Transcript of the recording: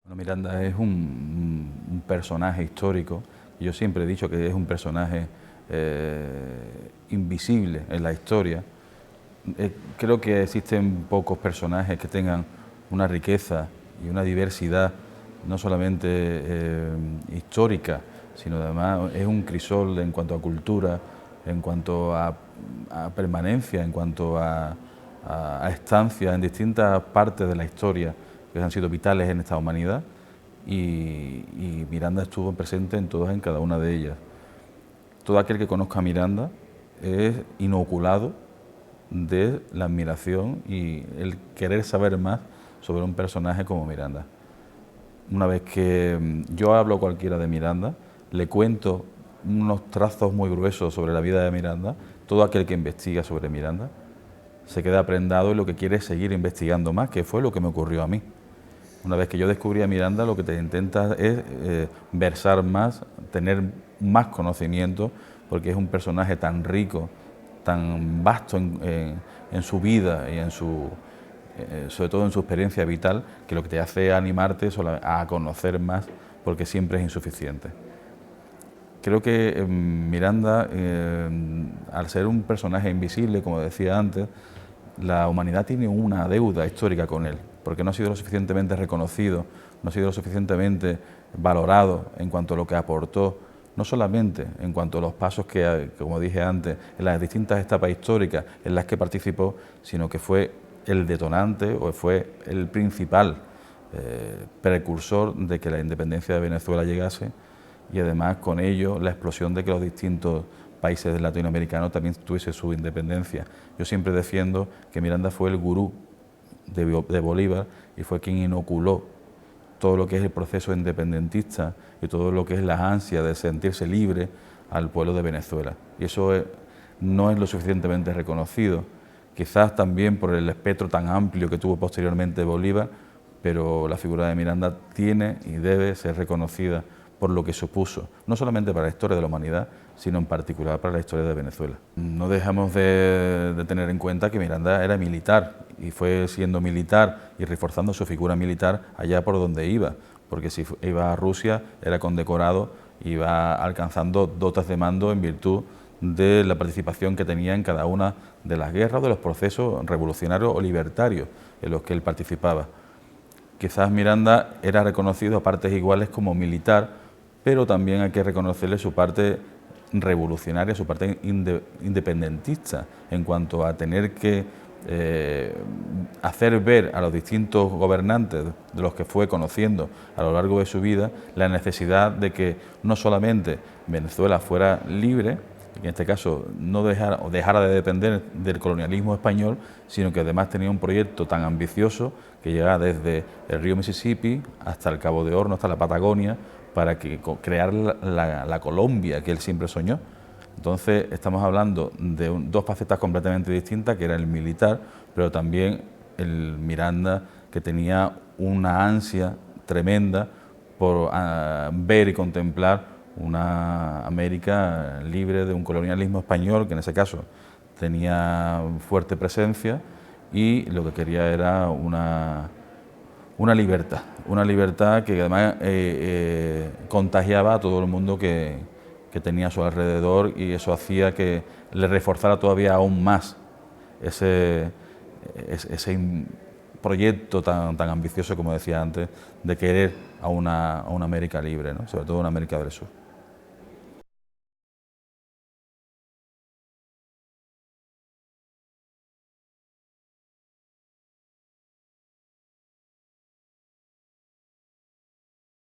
Bueno, Miranda es un personaje histórico. Yo siempre he dicho que es un personaje invisible en la historia. Creo que existen pocos personajes que tengan una riqueza y una diversidad, no solamente histórica, sino además es un crisol en cuanto a cultura, en cuanto a permanencia, en cuanto a estancia en distintas partes de la historia que han sido vitales en esta humanidad, y Miranda estuvo presente en todas, en cada una de ellas. Todo aquel que conozca a Miranda es inoculado de la admiración y el querer saber más sobre un personaje como Miranda. Una vez que yo hablo a cualquiera de Miranda, le cuento unos trazos muy gruesos sobre la vida de Miranda. Todo aquel que investiga sobre Miranda se queda prendado y lo que quiere es seguir investigando más, que fue lo que me ocurrió a mí. Una vez que yo descubrí a Miranda, lo que te intenta es versar más, tener más conocimiento, porque es un personaje tan rico, tan vasto en su vida y sobre todo en su experiencia vital, que lo que te hace animarte a conocer más, porque siempre es insuficiente. Creo que Miranda, al ser un personaje invisible, como decía antes, la humanidad tiene una deuda histórica con él, porque no ha sido lo suficientemente reconocido, no ha sido lo suficientemente valorado en cuanto a lo que aportó, no solamente en cuanto a los pasos que, como dije antes, en las distintas etapas históricas en las que participó, sino que fue el detonante o fue el principal precursor de que la independencia de Venezuela llegase, y además con ello la explosión de que los distintos países latinoamericanos también tuviesen su independencia. Yo siempre defiendo que Miranda fue el gurú de Bolívar y fue quien inoculó todo lo que es el proceso independentista y todo lo que es la ansia de sentirse libre al pueblo de Venezuela. Y eso no es lo suficientemente reconocido, quizás también por el espectro tan amplio que tuvo posteriormente Bolívar, pero la figura de Miranda tiene y debe ser reconocida por lo que supuso, no solamente para la historia de la humanidad, sino en particular para la historia de Venezuela. No dejamos de tener en cuenta que Miranda era militar y fue siendo militar y reforzando su figura militar allá por donde iba, porque si iba a Rusia era condecorado, iba alcanzando dotes de mando en virtud de la participación que tenía en cada una de las guerras, de los procesos revolucionarios o libertarios en los que él participaba. Quizás Miranda era reconocido a partes iguales como militar, pero también hay que reconocerle su parte revolucionaria, su parte independentista, en cuanto a tener que hacer ver a los distintos gobernantes de los que fue conociendo a lo largo de su vida la necesidad de que no solamente Venezuela fuera libre, en este caso no dejara de depender del colonialismo español, sino que además tenía un proyecto tan ambicioso que llegaba desde el río Mississippi hasta el Cabo de Horno, hasta la Patagonia, para crear la Colombia que él siempre soñó. Entonces estamos hablando de dos facetas completamente distintas, que era el militar, pero también el Miranda, que tenía una ansia tremenda por ver y contemplar una América libre de un colonialismo español, que en ese caso tenía fuerte presencia, y lo que quería era una libertad que además contagiaba a todo el mundo que tenía a su alrededor, y eso hacía que le reforzara todavía aún más ese proyecto tan ambicioso, como decía antes, de querer a una América libre, ¿no? Sobre todo una América del Sur.